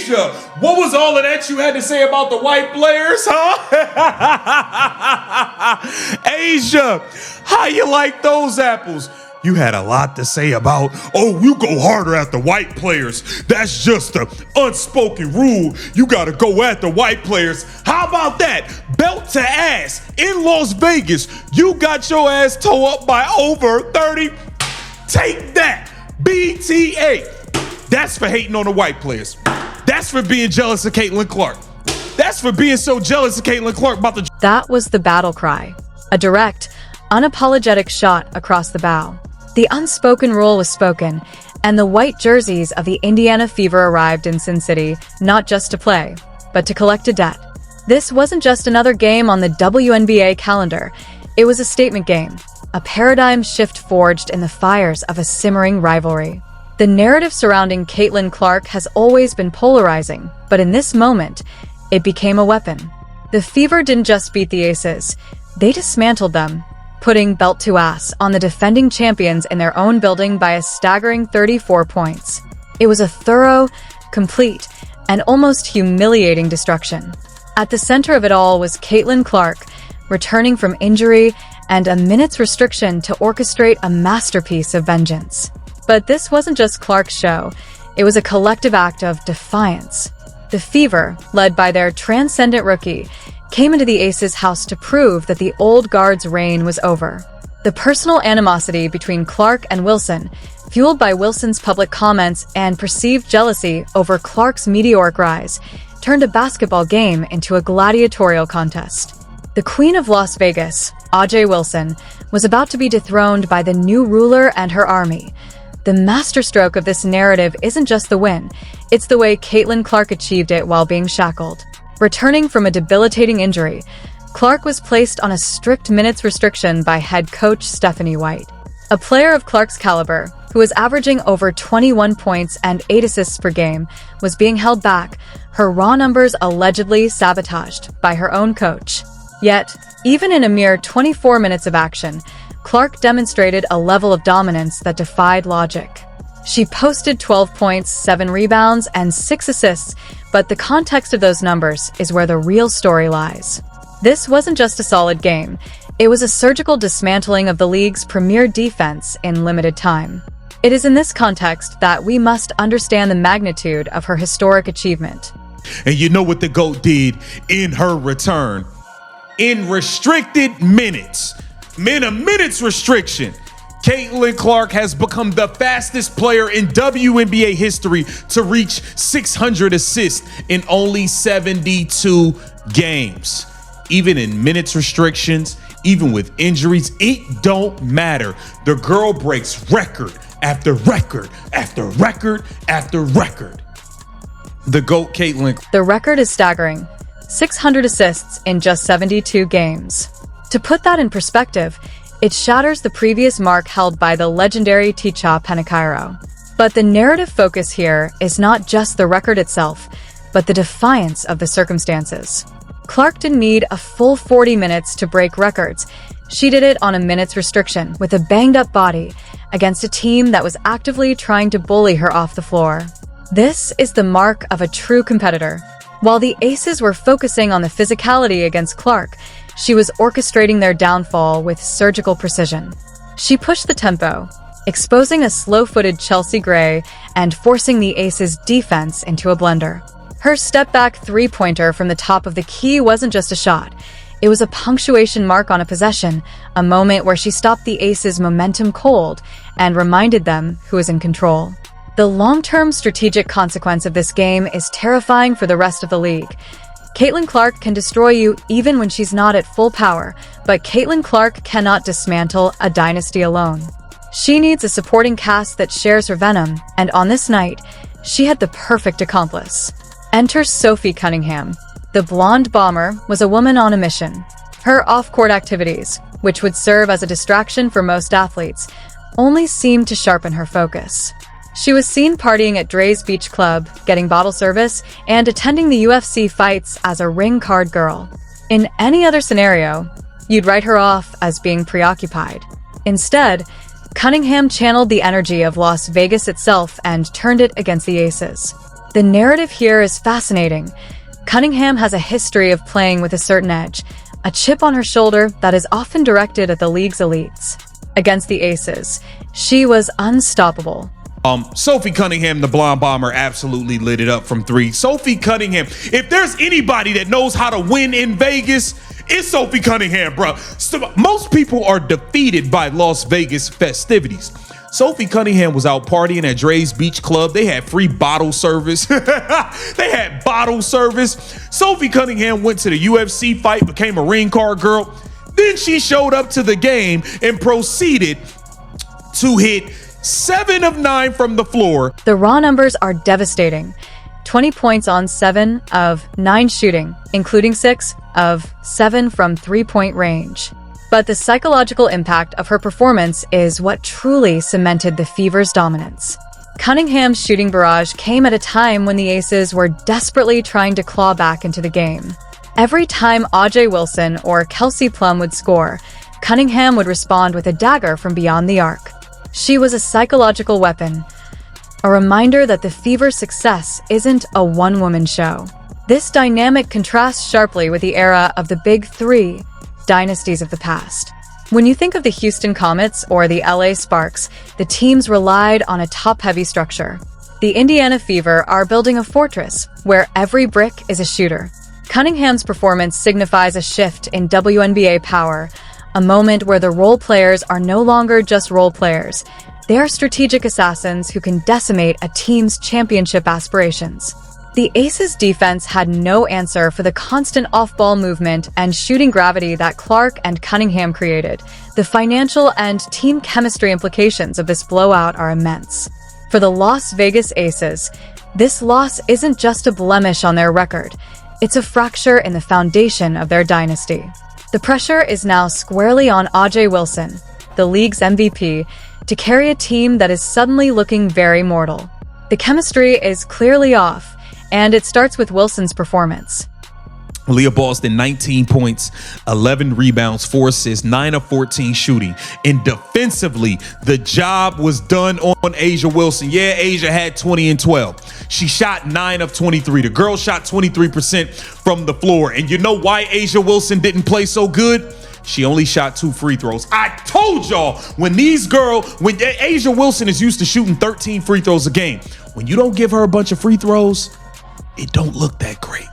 Asia, what was all of that you had to say about the white players, huh? Asia, how you like those apples? You had a lot to say about, oh, you go harder at the white players. That's just an unspoken rule. You got to go at the white players. How about that? Belt to ass in Las Vegas. You got your ass towed up by over 30. Take that. BTA. That's for hating on the white players. That's for being jealous of Caitlin Clark. That's for being so jealous of Caitlin Clark about the... That was the battle cry. A direct, unapologetic shot across the bow. The unspoken rule was spoken, and the white jerseys of the Indiana Fever arrived in Sin City, not just to play, but to collect a debt. This wasn't just another game on the WNBA calendar. It was a statement game, a paradigm shift forged in the fires of a simmering rivalry. The narrative surrounding Caitlin Clark has always been polarizing, but in this moment, it became a weapon. The Fever didn't just beat the Aces, they dismantled them, putting belt to ass on the defending champions in their own building by a staggering 34 points. It was a thorough, complete, and almost humiliating destruction. At the center of it all was Caitlin Clark, returning from injury and a minute's restriction to orchestrate a masterpiece of vengeance. But this wasn't just Clark's show, it was a collective act of defiance. The Fever, led by their transcendent rookie, came into the Aces' house to prove that the old guard's reign was over. The personal animosity between Clark and Wilson, fueled by Wilson's public comments and perceived jealousy over Clark's meteoric rise, turned a basketball game into a gladiatorial contest. The Queen of Las Vegas, Ajay Wilson, was about to be dethroned by the new ruler and her army. The masterstroke of this narrative isn't just the win, it's the way Caitlin Clark achieved it while being shackled. Returning from a debilitating injury, Clark was placed on a strict minutes restriction by head coach Stephanie White. A player of Clark's caliber, who was averaging over 21 points and 8 assists per game, was being held back, her raw numbers allegedly sabotaged by her own coach. Yet, even in a mere 24 minutes of action, Clark demonstrated a level of dominance that defied logic. She posted 12 points, 7 rebounds, and 6 assists, but the context of those numbers is where the real story lies. This wasn't just a solid game, it was a surgical dismantling of the league's premier defense in limited time. It is in this context that we must understand the magnitude of her historic achievement. And you know what the GOAT did in her return? In restricted minutes, a minutes restriction, Caitlin Clark has become the fastest player in WNBA history to reach 600 assists in only 72 games. Even in minutes restrictions, even with injuries, it don't matter. The girl breaks record after record after record after record. The GOAT, Caitlin. The record is staggering. 600 assists in just 72 games. To put that in perspective, it shatters the previous mark held by the legendary Ticha Penicairo. But the narrative focus here is not just the record itself, but the defiance of the circumstances. Clark didn't need a full 40 minutes to break records. She did it on a minutes restriction with a banged-up body against a team that was actively trying to bully her off the floor. This is the mark of a true competitor. While the Aces were focusing on the physicality against Clark, she was orchestrating their downfall with surgical precision. She pushed the tempo, exposing a slow-footed Chelsea Gray and forcing the Aces' defense into a blender. Her step-back three-pointer from the top of the key wasn't just a shot. It was a punctuation mark on a possession, a moment where she stopped the Aces' momentum cold and reminded them who was in control. The long-term strategic consequence of this game is terrifying for the rest of the league. Caitlin Clark can destroy you even when she's not at full power, but Caitlin Clark cannot dismantle a dynasty alone. She needs a supporting cast that shares her venom, and on this night, she had the perfect accomplice. Enter Sophie Cunningham. The blonde bomber was a woman on a mission. Her off-court activities, which would serve as a distraction for most athletes, only seemed to sharpen her focus. She was seen partying at Dre's Beach Club, getting bottle service, and attending the UFC fights as a ring card girl. In any other scenario, you'd write her off as being preoccupied. Instead, Cunningham channeled the energy of Las Vegas itself and turned it against the Aces. The narrative here is fascinating. Cunningham has a history of playing with a certain edge, a chip on her shoulder that is often directed at the league's elites. Against the Aces, she was unstoppable. Sophie Cunningham, the blonde bomber, absolutely lit it up from three. Sophie Cunningham, if there's anybody that knows how to win in Vegas, it's Sophie Cunningham, bro. So, most people are defeated by Las Vegas festivities. Sophie Cunningham was out partying at Dre's Beach Club. They had free bottle service. They had bottle service. Sophie Cunningham went to the UFC fight, became a ring card girl. Then she showed up to the game and proceeded to hit 7 of 9 from the floor. The raw numbers are devastating. 20 points on 7 of 9 shooting, including 6 of 7 from three-point range. But the psychological impact of her performance is what truly cemented the Fever's dominance. Cunningham's shooting barrage came at a time when the Aces were desperately trying to claw back into the game. Every time Ajay Wilson or Kelsey Plum would score, Cunningham would respond with a dagger from beyond the arc. She was a psychological weapon, a reminder that the Fever's success isn't a one-woman show. This dynamic contrasts sharply with the era of the Big Three dynasties of the past. When you think of the Houston Comets or the LA Sparks, the teams relied on a top-heavy structure. The Indiana Fever are building a fortress where every brick is a shooter. Cunningham's performance signifies a shift in WNBA power, a moment where the role players are no longer just role players. They are strategic assassins who can decimate a team's championship aspirations. The Aces' defense had no answer for the constant off-ball movement and shooting gravity that Clark and Cunningham created. The financial and team chemistry implications of this blowout are immense. For the Las Vegas Aces, this loss isn't just a blemish on their record. It's a fracture in the foundation of their dynasty. The pressure is now squarely on Ajay Wilson, the league's MVP, to carry a team that is suddenly looking very mortal. The chemistry is clearly off, and it starts with Wilson's performance. Leah Boston, 19 points, 11 rebounds, 4 assists, 9 of 14 shooting. And defensively, the job was done on Asia Wilson. Yeah, Asia had 20 and 12. She shot 9 of 23. The girl shot 23% from the floor. And you know why Asia Wilson didn't play so good? She only shot 2 free throws. I told y'all, when Asia Wilson is used to shooting 13 free throws a game, when you don't give her a bunch of free throws, it don't look that great.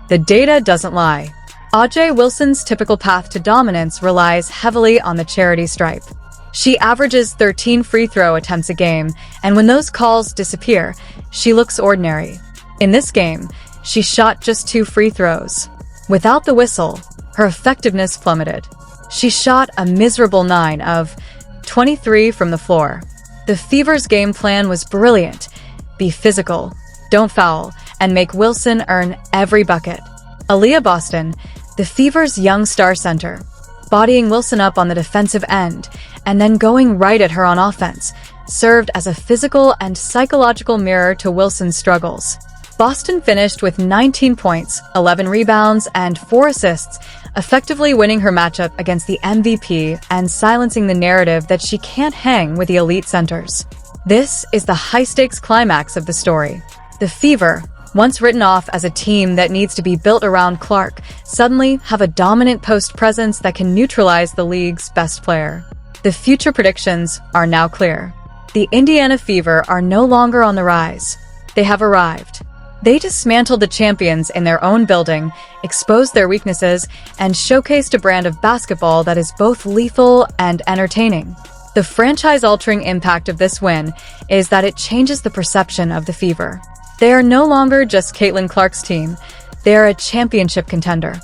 The data doesn't lie. Ajay Wilson's typical path to dominance relies heavily on the charity stripe. She averages 13 free throw attempts a game, and when those calls disappear, she looks ordinary. In this game, she shot just 2 free throws. Without the whistle, her effectiveness plummeted. She shot a miserable 9 of 23 from the floor. The Fever's game plan was brilliant. Be physical, don't foul, and make Wilson earn every bucket. Aaliyah Boston, the Fever's young star center, bodying Wilson up on the defensive end and then going right at her on offense, served as a physical and psychological mirror to Wilson's struggles. Boston finished with 19 points, 11 rebounds, and 4 assists, effectively winning her matchup against the MVP and silencing the narrative that she can't hang with the elite centers. This is the high-stakes climax of the story. The Fever, once written off as a team that needs to be built around Clark, suddenly have a dominant post presence that can neutralize the league's best player. The future predictions are now clear. The Indiana Fever are no longer on the rise. They have arrived. They dismantled the champions in their own building, exposed their weaknesses, and showcased a brand of basketball that is both lethal and entertaining. The franchise-altering impact of this win is that it changes the perception of the Fever. They are no longer just Caitlin Clark's team. They are a championship contender.